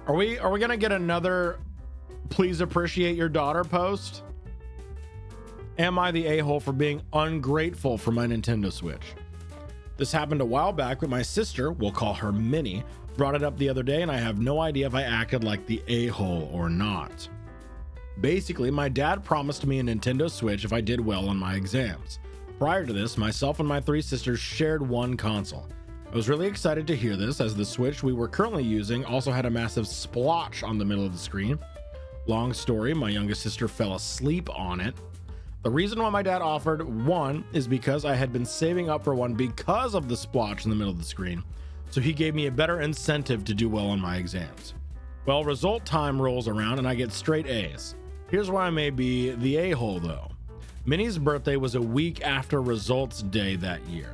Are we gonna get another please appreciate your daughter post? Am I the a-hole for being ungrateful for my Nintendo Switch? This happened a while back, but my sister, we'll call her Minnie, brought it up the other day, and I have no idea if I acted like the a-hole or not. Basically, my dad promised me a Nintendo Switch if I did well on my exams. Prior to this, myself and my 3 sisters shared one console. I was really excited to hear this, as the Switch we were currently using also had a massive splotch on the middle of the screen. Long story, my youngest sister fell asleep on it. The reason why my dad offered one is because I had been saving up for one because of the splotch in the middle of the screen, so he gave me a better incentive to do well on my exams. Well, result time rolls around and I get straight A's. Here's why I may be the a-hole though. Minnie's birthday was a week after results day that year.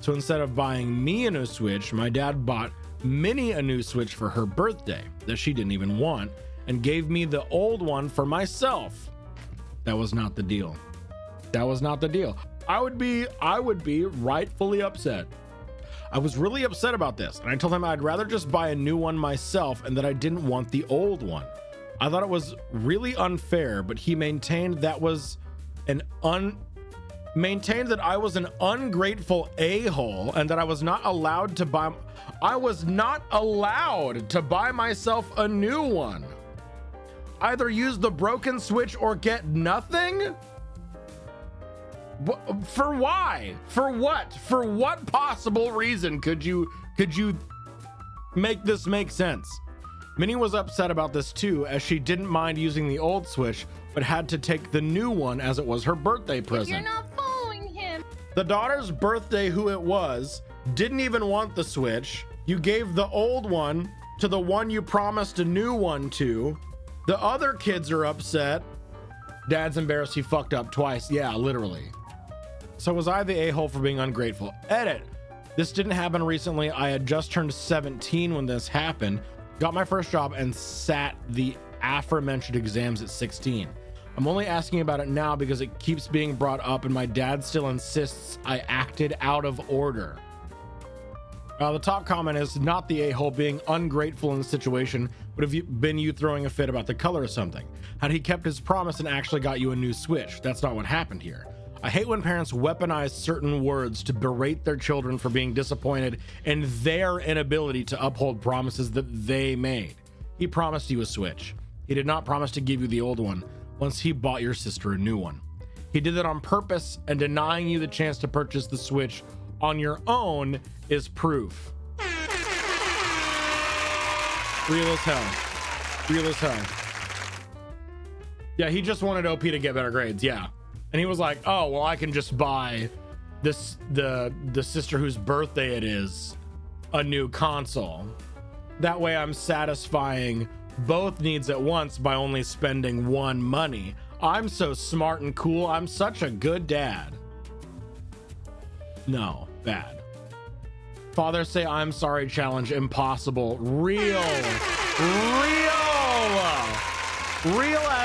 So instead of buying me a new Switch, my dad bought Minnie a new Switch for her birthday that she didn't even want and gave me the old one for myself. That was not the deal. That was not the deal. I would be rightfully upset. I was really upset about this, and I told him I'd rather just buy a new one myself and that I didn't want the old one. I thought it was really unfair, but he maintained that I was an ungrateful a-hole and that I was not allowed to buy myself a new one. Either use the broken Switch or get nothing? For why? For what? For what possible reason could you make this make sense? Minnie was upset about this too, as she didn't mind using the old Switch, but had to take the new one as it was her birthday present. You're not following him. The daughter's birthday, who it was, didn't even want the Switch. You gave the old one to the one you promised a new one to. The other kids are upset. Dad's embarrassed he fucked up twice. Yeah, literally. So was I the a-hole for being ungrateful? Edit. This didn't happen recently. I had just turned 17 when this happened, got my first job, and sat the aforementioned exams at 16. I'm only asking about it now because it keeps being brought up and my dad still insists I acted out of order. The top comment is not the a-hole being ungrateful in the situation, but have you been you throwing a fit about the color of something? Had he kept his promise and actually got you a new Switch? That's not what happened here. I hate when parents weaponize certain words to berate their children for being disappointed in their inability to uphold promises that they made. He promised you a Switch. He did not promise to give you the old one once he bought your sister a new one. He did it on purpose, and denying you the chance to purchase the Switch on your own is proof. Real as hell. Real as hell. Yeah, he just wanted OP to get better grades. Yeah. And he was like, oh, well, I can just buy this, the sister whose birthday it is, a new console. That way I'm satisfying both needs at once by only spending one money. I'm so smart and cool. I'm such a good dad. No, bad. Father say I'm sorry challenge impossible. Real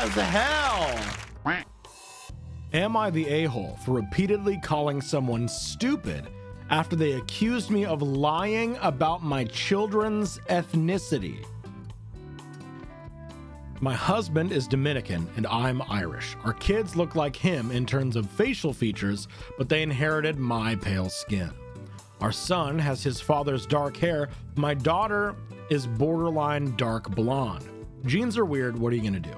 as hell. Am I the a-hole for repeatedly calling someone stupid after they accused me of lying about my children's ethnicity? My husband is Dominican and I'm Irish. Our kids look like him in terms of facial features, but they inherited my pale skin. Our son has his father's dark hair. My daughter is borderline dark blonde. Genes are weird. What are you gonna do?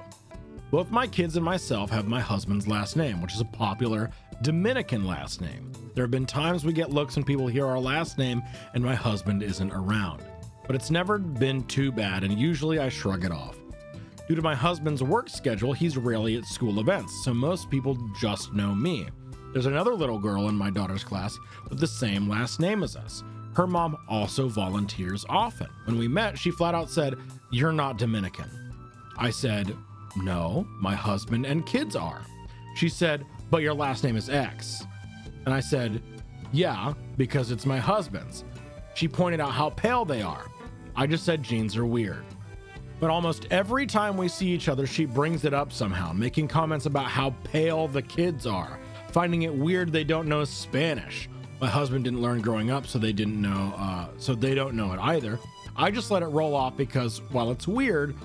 Both my kids and myself have my husband's last name, which is a popular Dominican last name. There have been times we get looks when people hear our last name and my husband isn't around, but it's never been too bad, and usually I shrug it off. Due to my husband's work schedule, he's rarely at school events, so most people just know me. There's another little girl in my daughter's class with the same last name as us. Her mom also volunteers often. When we met, she flat out said, "You're not Dominican." I said, "No, my husband and kids are." She said, "But your last name is X." And I said, "Yeah, because it's my husband's." She pointed out how pale they are. I just said genes are weird. But almost every time we see each other, she brings it up somehow, making comments about how pale the kids are, finding it weird they don't know Spanish. My husband didn't learn growing up, so they didn't know, so they don't know it either. I just let it roll off because while it's weird,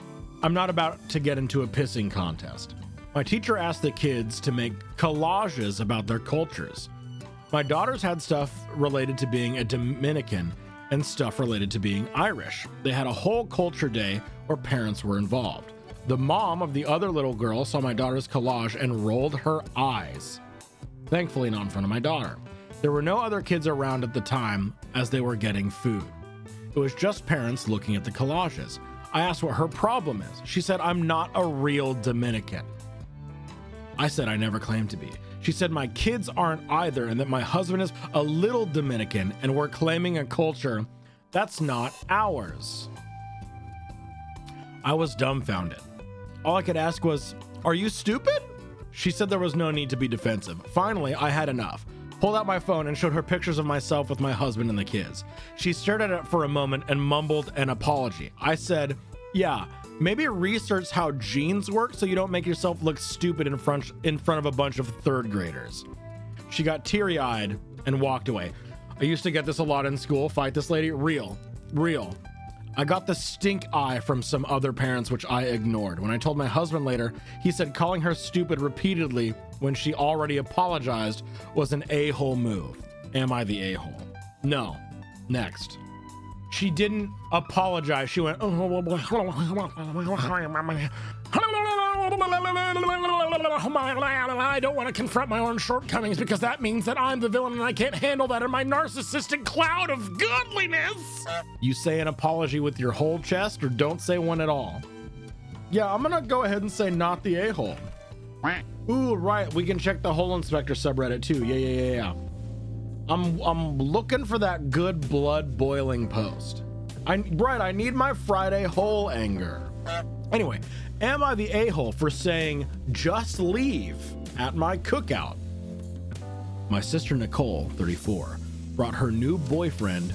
I'm not about to get into a pissing contest. My teacher asked the kids to make collages about their cultures. My daughters had stuff related to being a Dominican and stuff related to being Irish. They had a whole culture day where parents were involved. The mom of the other little girl saw my daughter's collage and rolled her eyes. Thankfully, not in front of my daughter. There were no other kids around at the time as they were getting food. It was just parents looking at the collages. I asked what her problem is. She said, "I'm not a real Dominican." I said, "I never claimed to be." She said, "My kids aren't either, and that my husband is a little Dominican, and we're claiming a culture that's not ours." I was dumbfounded. All I could ask was, "Are you stupid?" She said there was no need to be defensive. Finally, I had enough. Pulled out my phone and showed her pictures of myself with my husband and the kids. She stared at it for a moment and mumbled an apology. I said, "Yeah, maybe research how genes work so you don't make yourself look stupid in front of a bunch of third graders." She got teary-eyed and walked away. I used to get this a lot in school. Fight this lady. Real. I got the stink eye from some other parents, which I ignored. When I told my husband later, he said calling her stupid repeatedly when she already apologized was an a-hole move. Am I the a-hole? No. Next. She didn't apologize. She went, "I don't want to confront my own shortcomings because that means that I'm the villain and I can't handle that in my narcissistic cloud of godliness." You say an apology with your whole chest or don't say one at all. Yeah, I'm gonna go ahead and say not the a-hole. Ooh, right, we can check the Hole Inspector subreddit too. Yeah. I'm looking for that good blood boiling post. I need my Friday hole anger. Anyway, am I the a-hole for saying just leave at my cookout? My sister Nicole, 34, brought her new boyfriend,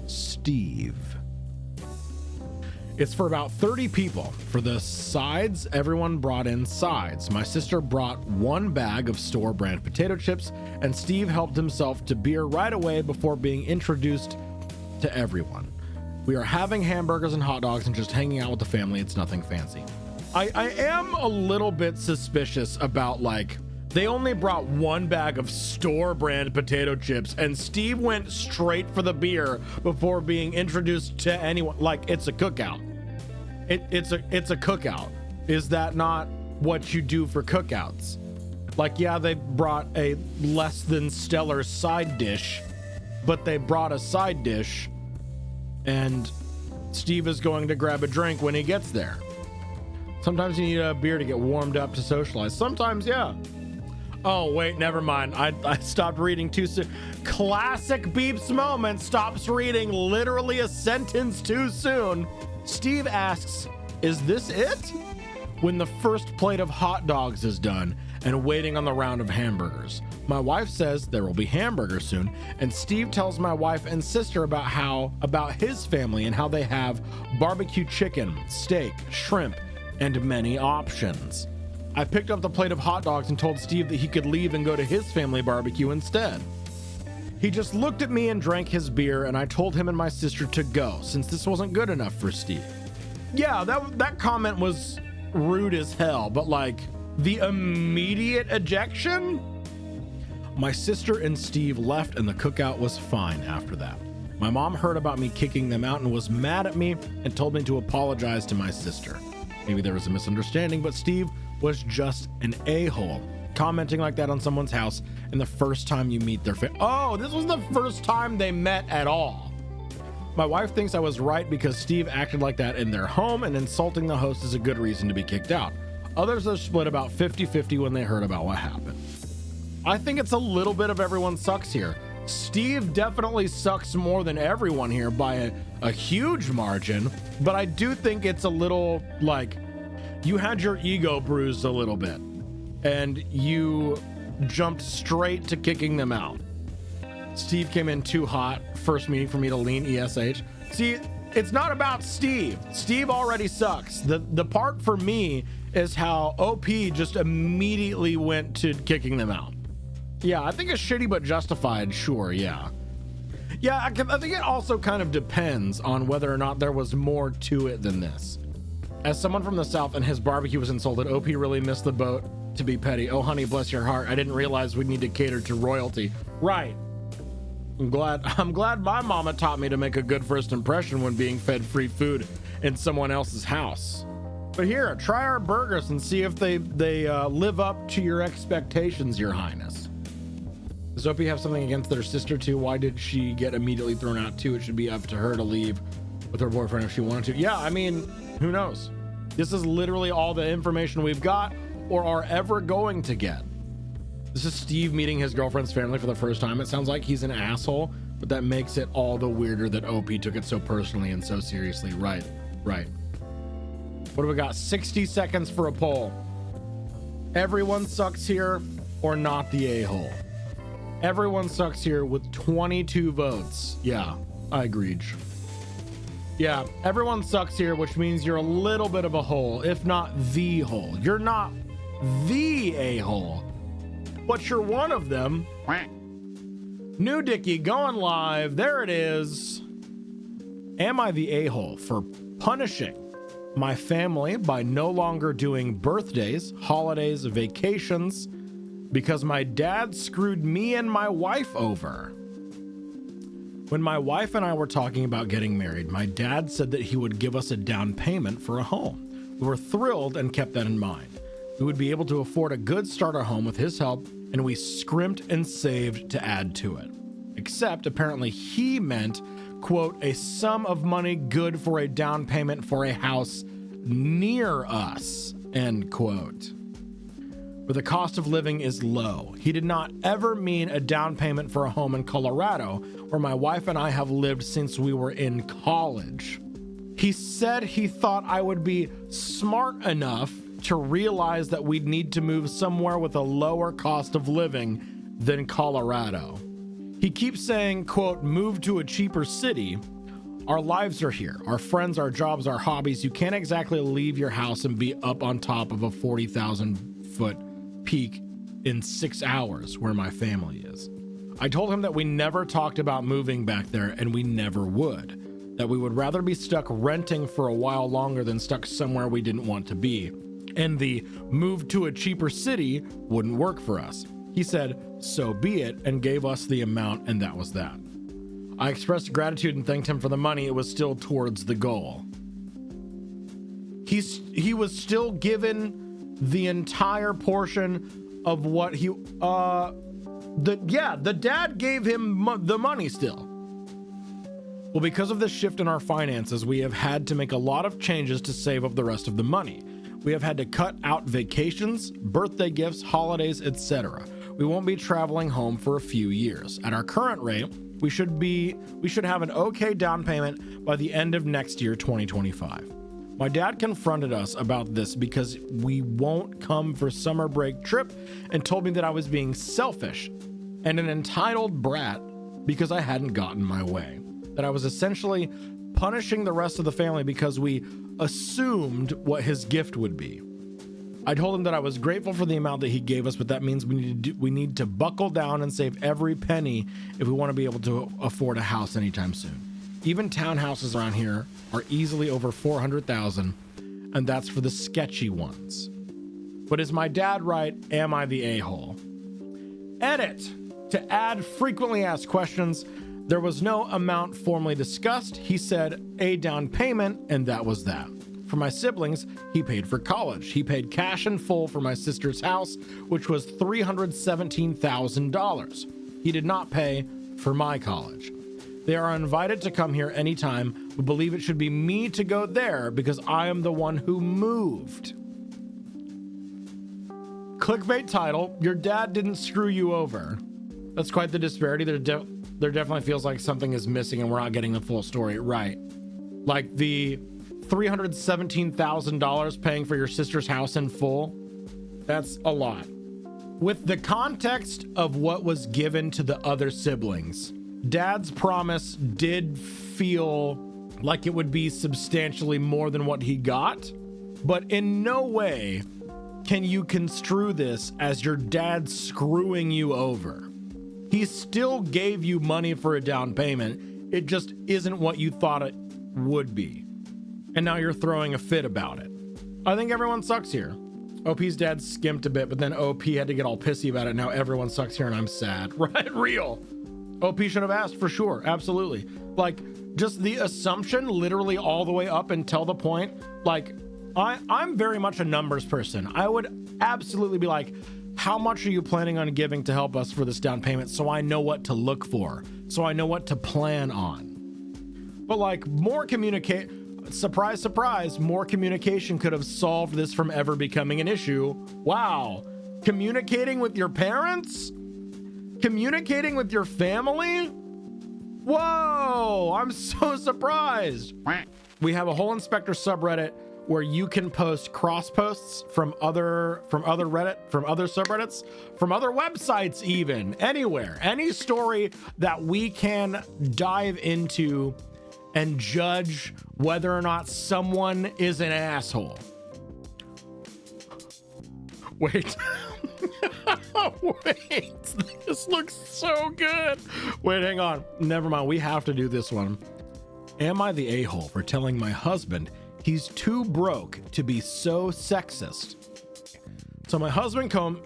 Steve. It's for about 30 people. For the sides, everyone brought in sides. My sister brought one bag of store brand potato chips, and Steve helped himself to beer right away before being introduced to everyone. We are having hamburgers and hot dogs and just hanging out with the family. It's nothing fancy. I am a little bit suspicious about, like, they only brought one bag of store brand potato chips and Steve went straight for the beer before being introduced to anyone. Like, it's a cookout. It's a cookout. Is that not what you do for cookouts? Like, yeah, they brought a less than stellar side dish, but they brought a side dish and Steve is going to grab a drink when he gets there. Sometimes you need a beer to get warmed up to socialize. Sometimes, yeah. Oh, wait, never mind. I stopped reading too soon. Classic Beeps moment, stops reading literally a sentence too soon. Steve asks, "Is this it?" when the first plate of hot dogs is done and waiting on the round of hamburgers. My wife says there will be hamburgers soon, and Steve tells my wife and sister about his family and how they have barbecue chicken, steak, shrimp, and many options. I picked up the plate of hot dogs and told Steve that he could leave and go to his family barbecue instead. He just looked at me and drank his beer, and I told him and my sister to go since this wasn't good enough for Steve. Yeah, that comment was rude as hell, but like the immediate ejection? My sister and Steve left and the cookout was fine after that. My mom heard about me kicking them out and was mad at me and told me to apologize to my sister. Maybe there was a misunderstanding, but Steve was just an a-hole, commenting like that on someone's house and the first time you meet their Oh, this was the first time they met at all. My wife thinks I was right because Steve acted like that in their home, and insulting the host is a good reason to be kicked out. Others are split about 50-50 when they heard about what happened. I think it's a little bit of everyone sucks here. Steve definitely sucks more than everyone here by a huge margin, but I do think it's a little like you had your ego bruised a little bit and you jumped straight to kicking them out. Steve came in too hot. First meeting for me to lean ESH. See, it's not about Steve. Steve already sucks. The part for me is how OP just immediately went to kicking them out. Yeah, I think it's shitty but justified, sure, yeah. Yeah, I think it also kind of depends on whether or not there was more to it than this. As someone from the South and his barbecue was insulted, OP really missed the boat to be petty. Oh, honey, bless your heart. I didn't realize we need to cater to royalty. Right. I'm glad my mama taught me to make a good first impression when being fed free food in someone else's house. But here, try our burgers and see if they live up to your expectations, Your Highness. Does OP have something against their sister too? Why did she get immediately thrown out too? It should be up to her to leave with her boyfriend if she wanted to. Yeah, I mean, who knows? This is literally all the information we've got or are ever going to get. This is Steve meeting his girlfriend's family for the first time. It sounds like he's an asshole, but that makes it all the weirder that OP took it so personally and so seriously. Right. What do we got? 60 seconds for a poll. Everyone sucks here or not the a-hole? Everyone sucks here with 22 votes. Yeah, I agreed. Yeah, everyone sucks here, which means you're a little bit of a hole, if not the hole. You're not the a-hole, but you're one of them. New Dickie going live. There it is. Am I the a-hole for punishing my family by no longer doing birthdays, holidays, vacations because my dad screwed me and my wife over? When my wife and I were talking about getting married, my dad said that he would give us a down payment for a home. We were thrilled and kept that in mind. We would be able to afford a good starter home with his help, and we scrimped and saved to add to it. Except apparently he meant, quote, a sum of money good for a down payment for a house near us, end quote, where the cost of living is low. He did not ever mean a down payment for a home in Colorado, where my wife and I have lived since we were in college. He said he thought I would be smart enough to realize that we'd need to move somewhere with a lower cost of living than Colorado. He keeps saying, quote, move to a cheaper city. Our lives are here, our friends, our jobs, our hobbies. You can't exactly leave your house and be up on top of a 40,000 foot peak in 6 hours where my family is. I told him that we never talked about moving back there and we never would, that we would rather be stuck renting for a while longer than stuck somewhere we didn't want to be. And the move to a cheaper city wouldn't work for us. He said, so be it, and gave us the amount, and that was that. I expressed gratitude and thanked him for the money. It was still towards the goal. He was still given the entire portion of what he, the dad gave him the money still. Well, because of this shift in our finances, we have had to make a lot of changes to save up the rest of the money. We have had to cut out vacations, birthday gifts, holidays, etc. We won't be traveling home for a few years. At our current rate, we should have an okay down payment by the end of next year, 2025. My dad confronted us about this because we won't come for summer break trip and told me that I was being selfish and an entitled brat because I hadn't gotten my way. That I was essentially punishing the rest of the family because we assumed what his gift would be. I told him that I was grateful for the amount that he gave us, but that means we need to buckle down and save every penny if we want to be able to afford a house anytime soon. Even townhouses around here are easily over $400,000, and that's for the sketchy ones. But is my dad right? Am I the a-hole? Edit. To add frequently asked questions, there was no amount formally discussed. He said a down payment, and that was that. For my siblings, he paid for college. He paid cash in full for my sister's house, which was $317,000. He did not pay for my college. They are invited to come here anytime, but believe it should be me to go there because I am the one who moved. Clickbait title, your dad didn't screw you over. That's quite the disparity. There definitely feels like something is missing and we're not getting the full story right. Like the $317,000 paying for your sister's house in full, that's a lot. With the context of what was given to the other siblings, Dad's promise did feel like it would be substantially more than what he got, but in no way can you construe this as your dad screwing you over? He still gave you money for a down payment. It just isn't what you thought it would be. And now you're throwing a fit about it. I think everyone sucks here. OP's dad skimped a bit, but then OP had to get all pissy about it. Now everyone sucks here and I'm sad. Right? Real. OP should have asked for sure. Absolutely. Like, just the assumption literally all the way up until the point, like, I'm very much a numbers person. I would absolutely be like, how much are you planning on giving to help us for this down payment so I know what to look for, so I know what to plan on? But like, more surprise, surprise, more communication could have solved this from ever becoming an issue. Wow. Communicating with your parents? Communicating with your family? Whoa, I'm so surprised. We have a whole Inspector subreddit where you can post cross posts from other subreddits, from other websites, even anywhere, any story that we can dive into and judge whether or not someone is an asshole. Wait. Wait, this looks so good. Wait, hang on. Never mind. We have to do this one. Am I the a-hole for telling my husband he's too broke to be so sexist? So my husband comes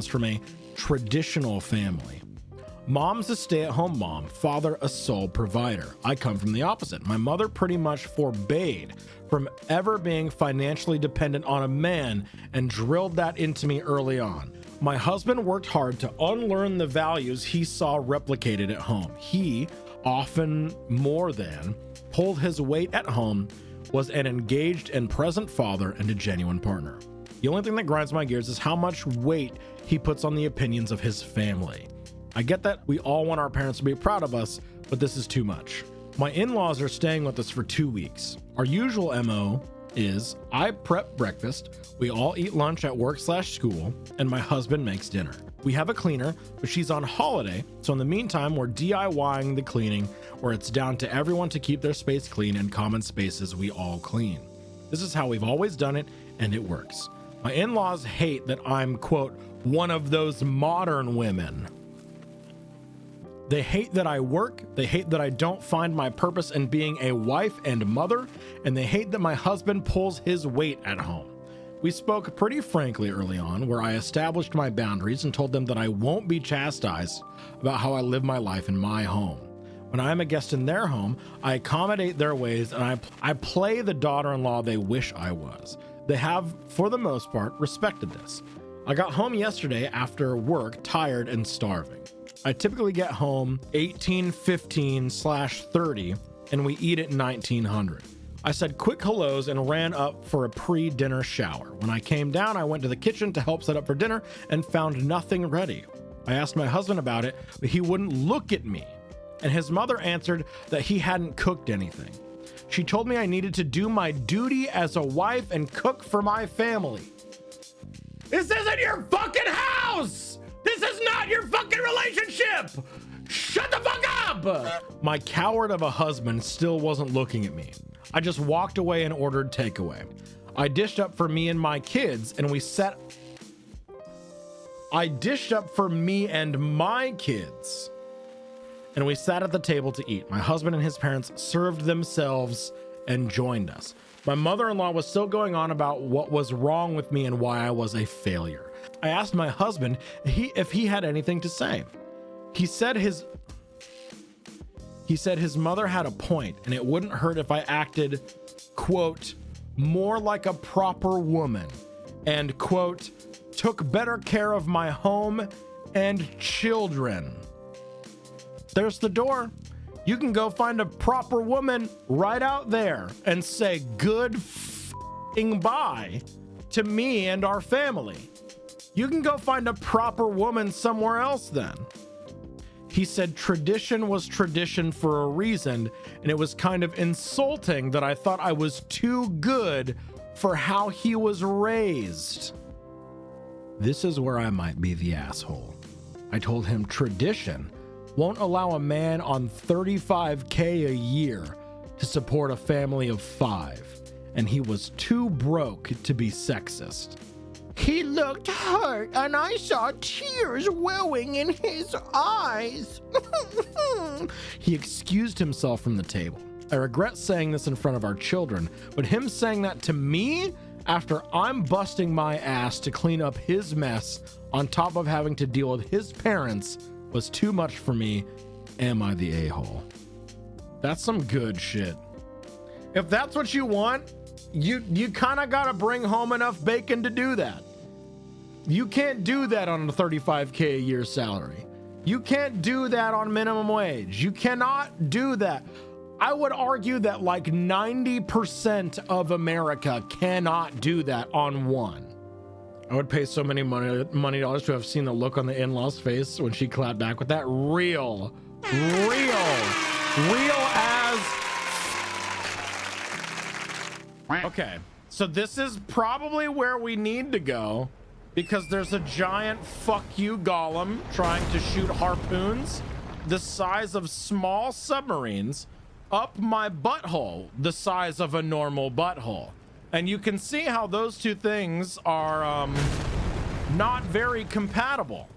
from a traditional family. Mom's a stay-at-home mom, father a sole provider. I come from the opposite. My mother pretty much forbade from ever being financially dependent on a man and drilled that into me early on. My husband worked hard to unlearn the values he saw replicated at home. He, often more than, pulled his weight at home, was an engaged and present father and a genuine partner. The only thing that grinds my gears is how much weight he puts on the opinions of his family. I get that we all want our parents to be proud of us, but this is too much. My in-laws are staying with us for 2 weeks. Our usual MO is I prep breakfast, we all eat lunch at work/school, and my husband makes dinner. We have a cleaner, but she's on holiday, so in the meantime, we're DIYing the cleaning, where it's down to everyone to keep their space clean and common spaces we all clean. This is how we've always done it, and it works. My in-laws hate that I'm, quote, one of those modern women. They hate that I work, they hate that I don't find my purpose in being a wife and mother, and they hate that my husband pulls his weight at home. We spoke pretty frankly early on, where I established my boundaries and told them that I won't be chastised about how I live my life in my home. When I am a guest in their home, I accommodate their ways and I play the daughter-in-law they wish I was. They have, for the most part, respected this. I got home yesterday after work, tired and starving. I typically get home 18:15/30 and we eat at 1900. I said quick hellos and ran up for a pre-dinner shower. When I came down, I went to the kitchen to help set up for dinner and found nothing ready. I asked my husband about it, but he wouldn't look at me. And his mother answered that he hadn't cooked anything. She told me I needed to do my duty as a wife and cook for my family. This isn't your fucking house! This is not your fucking relationship! Shut the fuck up! My coward of a husband still wasn't looking at me. I just walked away and ordered takeaway. I dished up for me and my kids and we sat... I dished up for me and my kids and we sat at the table to eat. My husband and his parents served themselves and joined us. My mother-in-law was still going on about what was wrong with me and why I was a failure. I asked my husband if he had anything to say. He said his mother had a point and it wouldn't hurt if I acted, quote, more like a proper woman and, quote, took better care of my home and children. There's the door. You can go find a proper woman right out there and say good f***ing bye to me and our family. You can go find a proper woman somewhere else then. He said tradition was tradition for a reason, and it was kind of insulting that I thought I was too good for how he was raised. This is where I might be the asshole. I told him tradition won't allow a man on $35K a year to support a family of 5. and he was too broke to be sexist. He looked hurt, and I saw tears welling in his eyes. He excused himself from the table. I regret saying this in front of our children, but him saying that to me after I'm busting my ass to clean up his mess on top of having to deal with his parents was too much for me. Am I the a-hole? That's some good shit. If that's what you want, you kind of got to bring home enough bacon to do that. You can't do that on a $35K a year salary. You can't do that on minimum wage. You cannot do that. I would argue that like 90% of America cannot do that on one. I would pay so many money dollars to have seen the look on the in-law's face when she clapped back with that real as. Okay, so this is probably where we need to go because there's a giant fuck you golem trying to shoot harpoons the size of small submarines up my butthole, the size of a normal butthole. And you can see how those two things are not very compatible.